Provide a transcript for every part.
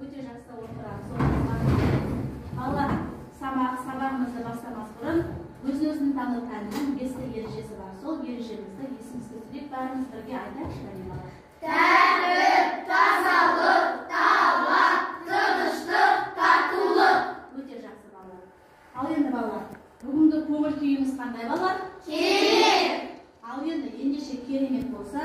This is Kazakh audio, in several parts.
Өте жақсы отырамыз. Балалар, сабағымызды бастамас бұрын өзін танытатын бесті ережесі бар. Сол ережемізді есімізге түсіріп бәріміз бірге айтайықшы, балалар. Тәртіп, тазалық, талап, тыныштық, татулық. Өте жақсы балалар. Ал енді балалар, бүгінгі көңіл күйіміз қандай балалар? Керемет. Ал енді ендеше керемет болса,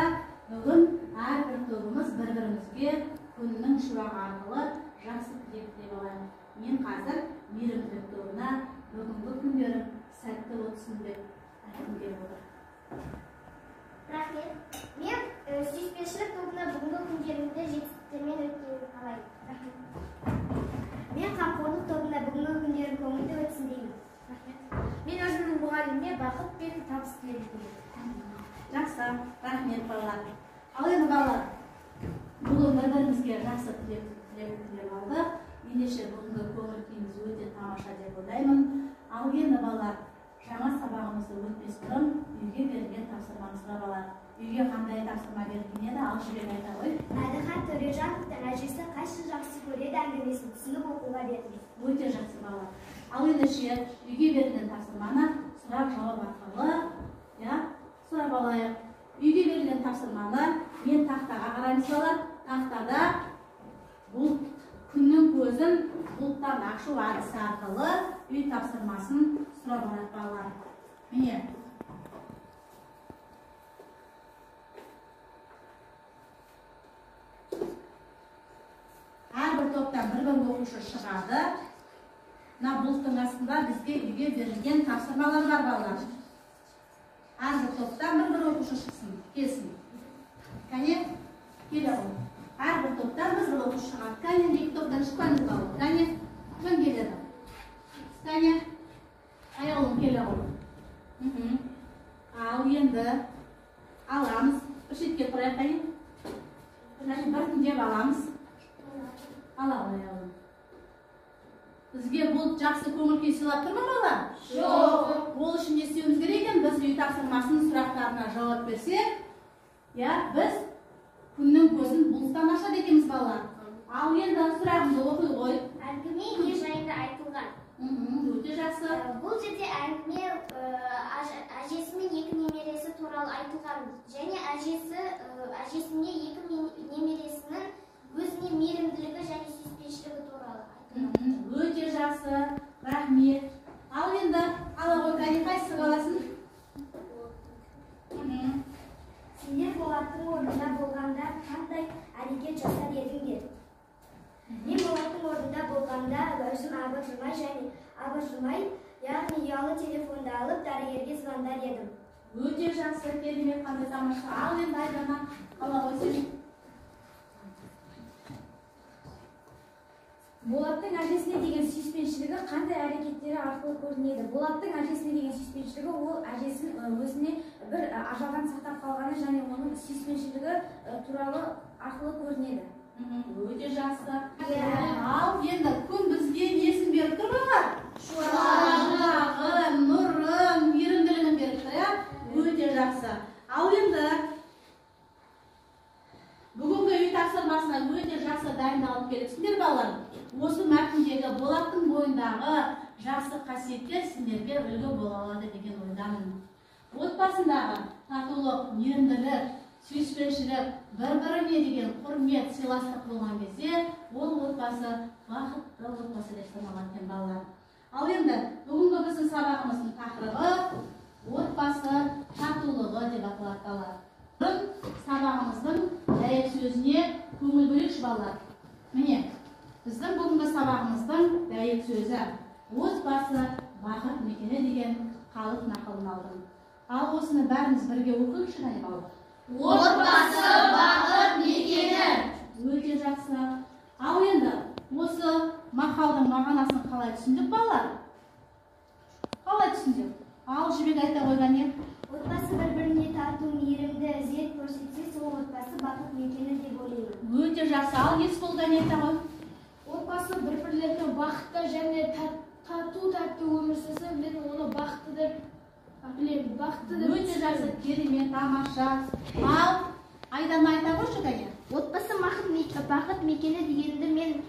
бүгін әрбір тобымыз бір-бірімізге күннің шуағы арқылы жақсы тілек тілеп алайық. Мен қазір мейірімділік тобына бүгінгі күндерің сәтті өтсін деп айтқым келіп отыр. Рахмет. Мен сүйіспеншілік тобына бүгінгі күндеріңді жетістіктермен өткенін қалаймын. Рахмет. Мен қамқорлық тобына бүгінгі күндерің көңілді өтсін деймін. Рахмет. Мен өзімнің мұғаліміме бақыт пен табыс тілеймін. Жақсы, рахмет балалар. Ал енді балалар, бүгін бір-бірімізге жақсы тілеп алдық. Ендеше бүгінгі көңіл күйіміз өте тамаша деп ойлаймын. Ал енді балалар, жаңа сабағымызды өтпес бұрын үйге берілген тапсырмамыз бар балалар. Үйге қандай тапсырма берілген еді, ал жібек айта ғой. Әдіхан Төрежановтың әжесі қайсы жақсы көреді әңгімесін түсініп оқуға бердім. Өте жақсы балалар. Ал ендеше үйге берілген тапсырманы сұрақ жауап арқылы сұрап алайық. Үйге берілген тапсырманы мен тақтаға қараймыз балалар. Тақтада бұлт, күннің көзін бұлттан ашу әдісі арқылы үй тапсырмасын сұрап алайық балалар. Міне. Әрбір топтан бір оқушы шығады. Мына бұлттың астында бізге үйге берілген тапсырмалар бар балалар. Әрбір топтан бір оқушы шықсын, келсін. Кәне, келе ғой. Әрбір топтан бір оқушы шығады. Кәне, екі топтан шықпаңыз балалар. Кәне, кім келеді? Кәне, аяғым келе ғой. Ал енді аламыз. Бір шетке тұрайық, кәне. Біртіндеп аламыз. Ала ғой аяғым. Бізге бұл жақсы көңіл күй сыйлап тұр ма балалар? Жоқ. Ол үшін не істеуіміз керек екен? Біз үй тапсырмасының сұрақтарына жауап берсек, біз күннің көзін бұлттан ашады екенбіз балалар. Ал енді сұрағымды оқи ғой. Әңгіме не жайында айтылған? Өте жақсы. Бұл жерде әңгіме әжесі мен екі немересі туралы айтылған. Және әжесіне екі немересінің өзіне мейірімділігі және сүйіспеншілігі туралы айтылған. Өте жақсы. Рахмет. Ал енді ала ғой, кәне қайсысы қаласын? Сендер Болаттың орнында болғанда қандай әрекет жасар едіңдер? Мен Болаттың орнында болғанда өзім абыржымай, яғни ұялы телефонды алып дәрігерге звондар едім. Өте жақсы, керемет, қандай тамаша. Ал енді Айдана, ала ғой сен. Болаттың әжесіне деген сүйіспеншілігі қандай әрекеттері арқылы көрінеді? Болаттың әжесіне деген сүйіспеншілігі ол әжесін өзіне бір ажалдан сақтап қалғаны және оның сүйіспеншілігі туралы арқылы көрінеді. Өте жақсы. Ал енді күн бізге несін беріп тұр балалар? Шуағын, нұрын, мейірімділігін беріп тұр. Өте жақсы. Ал енді бүгінгі үй тапсырмасына өте жақсы дайындалып келіпсіңдер балалар. Осы мәтіндегі Болаттың бойындағы жақсы қасиеттер сендерге үлгі бола алады деген ойдамын. Отбасындағы татулық, мейірімділік, сүйіспеншілік, бір-біріне деген құрмет, сыйластық болған кезде, ол отбасы бақытты отбасы деп саналады екен балалар. Ал енді бүгінгі біздің сабағымыздың тақырыбы отбасы татулығы деп аталады балалар. Сабағымыздың дәйек сөзіне көңіл бөлейікші балалар. Міне, біздің бүгінгі сабағымыздың дәйек сөзі отбасы бақыт мекені деген қалып нақылын алдым. Ал осыны бәріміз бірге оқиықшы қане балалар. Отбасы бақыт мекені. Өте жақсы. Ал енді осы мақалдың мағынасын қалай түсіндік балалар? Қалай түсіндік? Ал жібек айта қойған не? Отбасы бір-біріне тату, мейірімді, ізет көрсетсе, сол отбасы бақыт мекені деп ойлаймын. Өте жақсы. Ал Есболда не айта ғой? Отбасы бір-бірлеріне бақытты және тату өмір сүрсе, мен оны бақытты деп білемін. Бақытты деп. Өте жақсы, керемет, тамаша. Ал Айдана айта қойшы кәне. Отбасы бақыт мекені дегенді мен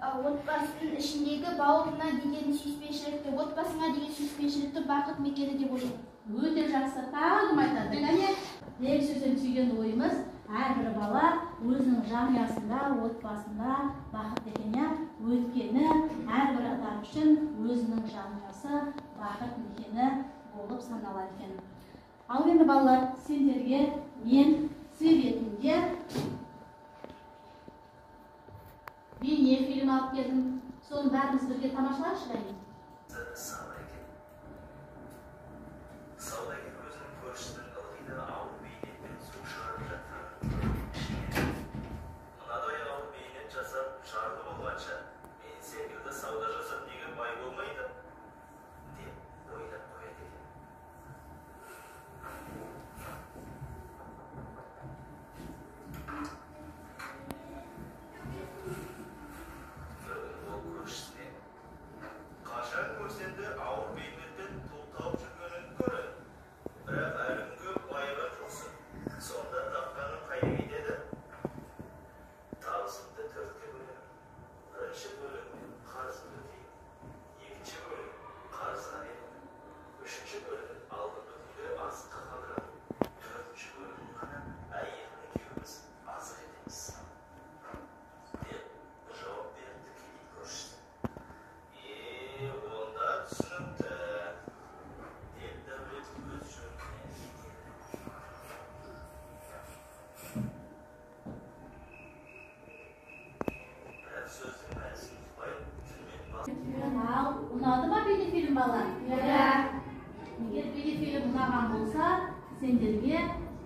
отбасының ішіндегі бауырына деген сүйіспеншілікті, отбасыңа деген сүйіспеншілікті бақыт мекені деп ойлаймын. Өте жақсы. Тағы кім айтады? Кәне, ең сөзден түйген ойымыз, әрбір бала өзінің жанұясында, отбасында бақыт екен, иә? Өйткені әрбір адам үшін өзінің жанұясы бақыт мекені болып саналады екен. Ал енді балалар, сендерге мен сый ретінде бейне фильм алып келдім. Соны бәріміз бірге тамашалайықшы қайын. Саудагер өзінің көршісінің ылғида ауыр бейнетпен су шығарып жатқан. Мынадай ауыр бейнет жасап, жарлы болғанша, мен секілді сауда жасап неге бай болмайды? деп ойлап қояды екен. Бір күні ол көршісіне қашан көрсем де ауыр бейнеттен тоқталып жүргенін көреді. Бірақ әлі күнге байыған жоқсың. Сонда тапқаның қайда кетеді? Табысымды төртке бөлемін. Бірінші бөлігін қарызымды өтеймін. Екінші бөлігін қарызға беремін. Үшінші бөлігін алдыңғы күнде азыққа қалдырамын. Төртінші бөлігін ғана әйелім екеуміз азық етеміз. деп жауап берді кедей көршісі. Онда түсінікті. деп дәулет өз жөніне жетеді. Бірақ сөздің мәнісін ұқпай тілмен басып Ал, ұнады ма бейнефильм балалар? Иә. Егер бейнефильм ұнаған болса, сендерге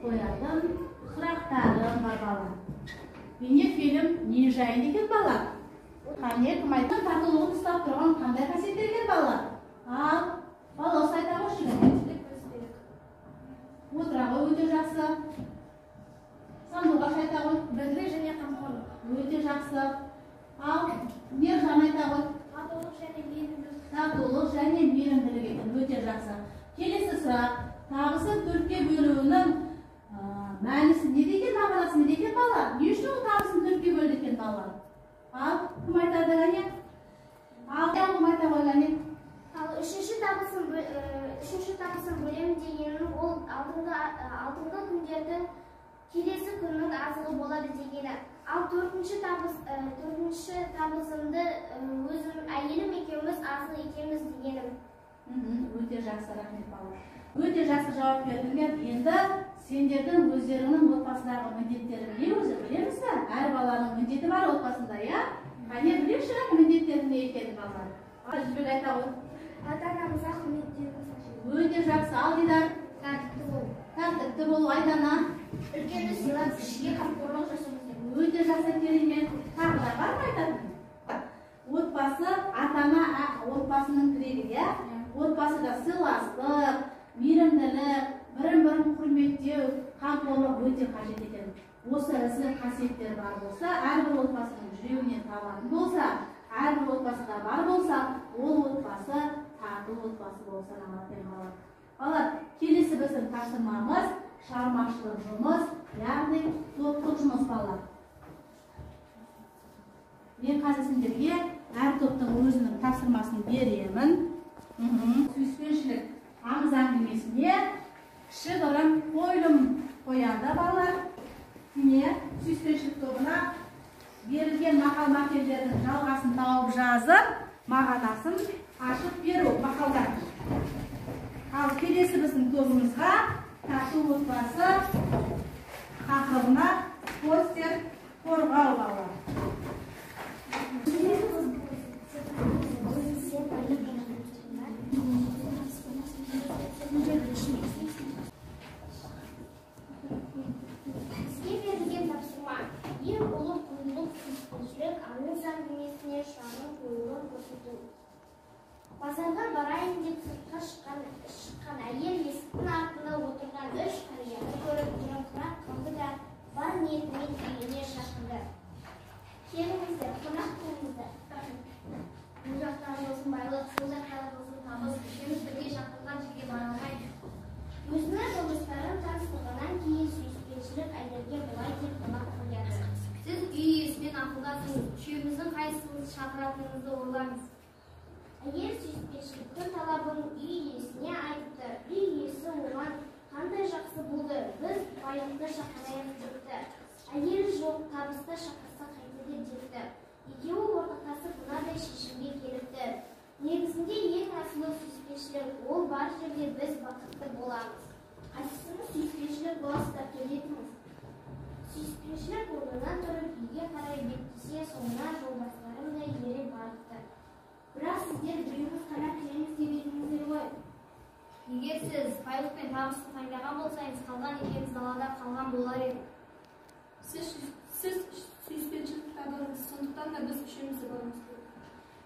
қоятын сұрақтарым бар балалар. Бейнефильм не жайында екен балалар? Қане, кім айтты? Татулығын ұстап тұрған қандай қасиеттер екен балалар? Ал, бала осы айта қойшы. Отыра ғой, өте жақсы. Сандуғаш айта ғой. Бірлік және қамқорлық. Өте жақсы. Ал, Мержан айта ғой. Татулық және мейірімділік. Татулық және мейірімділік екен. Өте жақсы. Келесі сұрақ. Табысын төртке бөлуінің мәнісі не деген, мағынасы не деген балалар? Не үшін ол табысын төртке бөлді екен балалар? Ал, кім айтады ғане? Ал, кім айта ғой ғане? Ал үшінші табысын бөлемін дегенім ол алдыңғы күндерді келесі күннің азығы болады дегені. Ал төртінші табысымды өзім әйелім екеуміз азық етеміз дегенім. Өте жақсы, рахмет балалар. Өте жақсы жауап бердіңдер. Енді сендердің өздерінің отбасындағы міндеттері не өзі білеміз бе? Әр баланың міндеті бар отбасында, иә? Қане білейікші міндеттерін не екенін балалар? Жібек айта ғой. Ата-анамызға құрметтеріміз қажет. Өте жақсы. Ал Дидар? Тәртіпті болу. Тәртіпті болу. Айдана? Үлкенді сыйлап, кішіге қамқорлық жасауымыз керек. Өте жақсы керемет. Тағы да бар ма айтатын? Отбасы, ата-ана отбасының тірегі, иә? Отбасыда сыйластық, мейірімділік, бірін-бірін құрметтеу, қамқорлық өте қажет екен. Осы ісі қасиеттер бар болса, әрбір отбасының жүрегінен табатын болса, әрбір отбасыда бар болса, ол отбасы тату отбасы болып саналады екен балалар. Балалар, келесі біздің тапсырмамыз шығармашылық жұмыс, яғни топтық жұмыс балалар. Мен қазір сендерге әр топтың өзінің тапсырмасын беремін. Сүйіспеншілік аңыз әңгімесіне кішігірім қойылым қояды балалар. Міне сүйіспеншілік тобына берілген мақал-мәтелдердің жалғасын тауып жазып, мағынасын ашып беру мақалдар. Ал келесі біздің тобымызға тату отбасы тақырыбына постер қорғау балалар. Бізге берілген тапсырма ең ұлы құндылық сүйіспеншілік аңыз әңгімесіне шағын қойылым көрсету. Базарға барайын деп сыртқа шыққан әйел есіктің артында отырған үш қарияны көріп тұрыңқырап қалды да бар ниетімен үйіне шақырды. Келіңіздер, қонақ болыңыздар. Бұл жақтан болсын байлық, сол жақтан болсын табыс, үшеуміз бірге шақырған жерге бара алмайды. ақылдасыңыз. Үшеуміздің қайсымыз шақыратыныңызды ойлаңыз. Әйел сүйіспеншіліктің талабын үй иесіне айтыпты. Үй иесі оған қандай жақсы болды, біз байлықты шақырайық депті. Әйел жоқ, табысты шақырса қайтеді депті. Екеуі ортақтасып мынадай шешімге келіпті. Негізінде ең асылы сүйіспеншілік, ол бар жерде біз бақытты боламыз. Қайсысыңыз сүйіспеншілік боласыздар, келетіңіз? Сүйіспеншілік орнынан тұрып үйге қарай беттесе, соңына жолдастарымдай ере барыпты. Бірақ сіздер біреуіңіз қана кіреміз деп едіңіздер ғой. Егер сіз байлық пен табысты таңдаған болсаңыз, қалған екеуміз далада қалған болар едік. Сіз сүйіспеншілікті таңдадыңыз, сондықтан да біз үшеуміз де боламыз.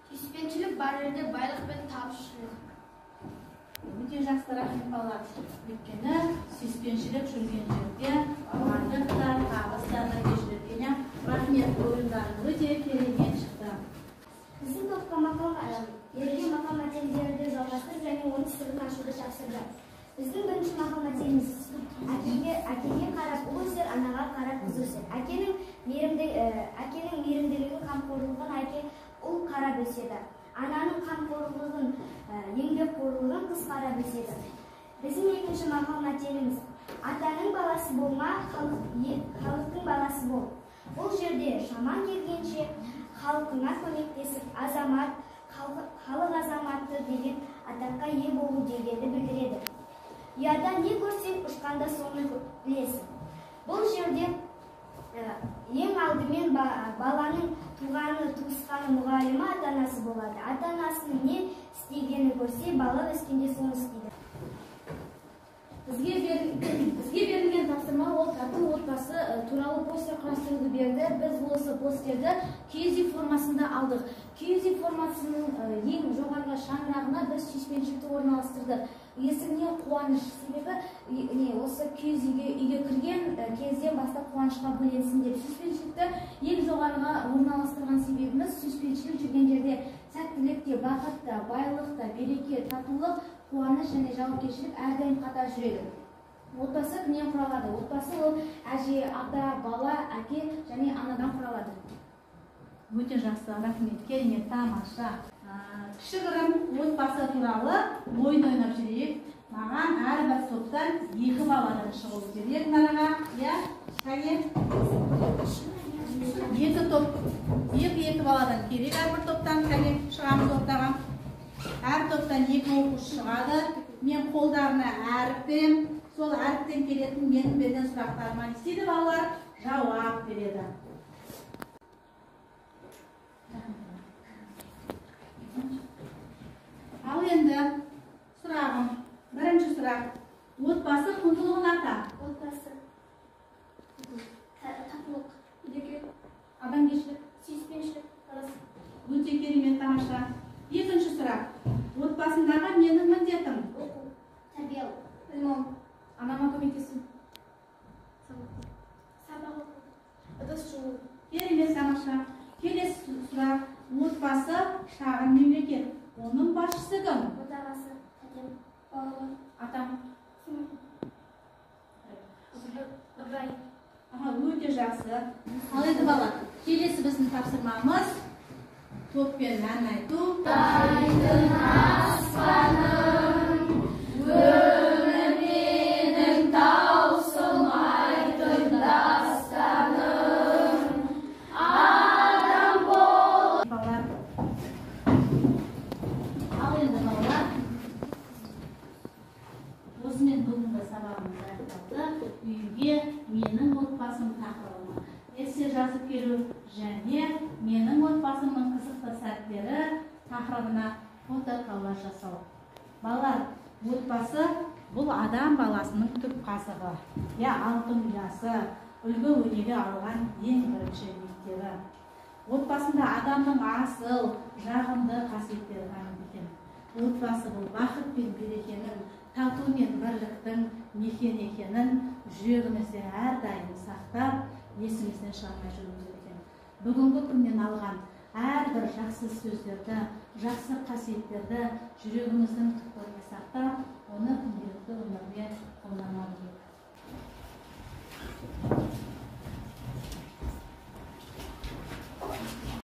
Сүйіспеншілік бар жерде байлық пен табыс жүреді. Өте жақсы, рахмет балалар. Өйткені сүйіспеншілік жүрген жерде байлық та, табыс та бірге жүреді. Рахмет, ойындарың өте керемет шықты. Біздің топқа берілген мақал мәтелдерді жалғастырып және оның сырын ашуды тапсырды. Біздің бірінші мақал мәтеліміз: әкеге қарап ұл өсер, анаға қарап қыз өсер. Әкенің мейірімділігін, қамқорлығын әке ұл қарап өседі. Ананың қамқорлығын, еңбекқорлығын қыз қарап өседі. Біздің екінші мақал мәтеліміз: атаның баласы болма, халықтың баласы бол. Бұл жерде шаман келгенше халқыңа көмектесіп, халық азаматы деген атаққа ие болу дегенді білдіреді. Ұяда не көрсең, ұшқанда соны білесің. Бұл жерде ең алдымен баланың туғаны, туысқаны, мұғалімі ата-анасы болады. Ата-анасының не істегені көрсе, бала өскенде соны істейді. Бізге берілген тапсырма ол тату отбасы туралы постер құрастыруды берді. Біз осы постерді киіз үй формасында алдық. Киіз үй формасының ең жоғарғы шаңырағына біз сүйіспеншілікті орналастырдық. Есігіне қуаныш, себебі осы киіз үйге кірген кезден бастап қуанышқа бөленсін деп сүйіспеншілікті ең жоғарыға орналастырған себебіміз сүйіспеншілік жүрген жерде сәттілікте, бақытта, байлықта, береке, татулық, қуаныш және жауапкершілік әрдайым қатар жүреді. Отбасы кімнен құралады? Отбасы ол әже, ата, бала, әке және анадан құралады. Өте жақсы, рахмет, керемет, тамаша. Кішігірім отбасы туралы ойын ойнап жүрейік. Маған әрбір топтан 2 баладан шығу керек нараға. Кәне? 2 топ, 2 баладан керек әрбір топтан. Кәне, шығамыз ортаға. Әр топтан 2 оқушы шығады. Мен қолдарына әріп берем. Сол әріптен келетін менің берген сұрақтарыма не істейді балалар? Жауап береді. Ал енді сұрағым. Бірінші сұрақ. Отбасы құндылығын ата. Отбасы татулық, Адамгершілік, сүйіспеншілік, парыз. Өте керемет, тамаша. Екінші сұрақ. Отбасындағы менің міндетім? Оқу, тәрбие алу, білім алу, анама көмектесу, сабақ оқу, ыдыс жуу. Керемет, тамаша. Келесі сұрақ. Отбасы шағын мемлекет. Оның басшысы кім? Отағасы, әкем, балалар, атам. ыбырай. Өте жақсы. Ал енді бала, келесі біздің тапсырмамыз топпен ән айту. Айдың аспаным, өмір менің таусылмайтын дастаным, адам бол. Ал енді балалар, осымен бүгінгі сабағымыз аяқталды. Үйге менің отбасым тақырыбына эссе жазып келу және менің отбасымның қызықты сәттері тақырыбына фотоколлаж жасау. Балалар, отбасы бұл адам баласының түп қазығы. Алтын ұясы, үлгі өнеге алған ең бірінші мектебі. Отбасында адамның асыл, жағымды қасиеттері дамиды. Отбасы бұл бақыт пен берекенің, тату мен бірліктің мекен екенін жүрегімізде әрдайым сақтап, есімізден шығармай жүруіміз керек. Бүгінгі күннен алған әрбір жақсы сөздерді, жақсы қасиеттерді жүрегіміздің түкпіріне сақтап, оны күнделікті өмірге қолдана білейік.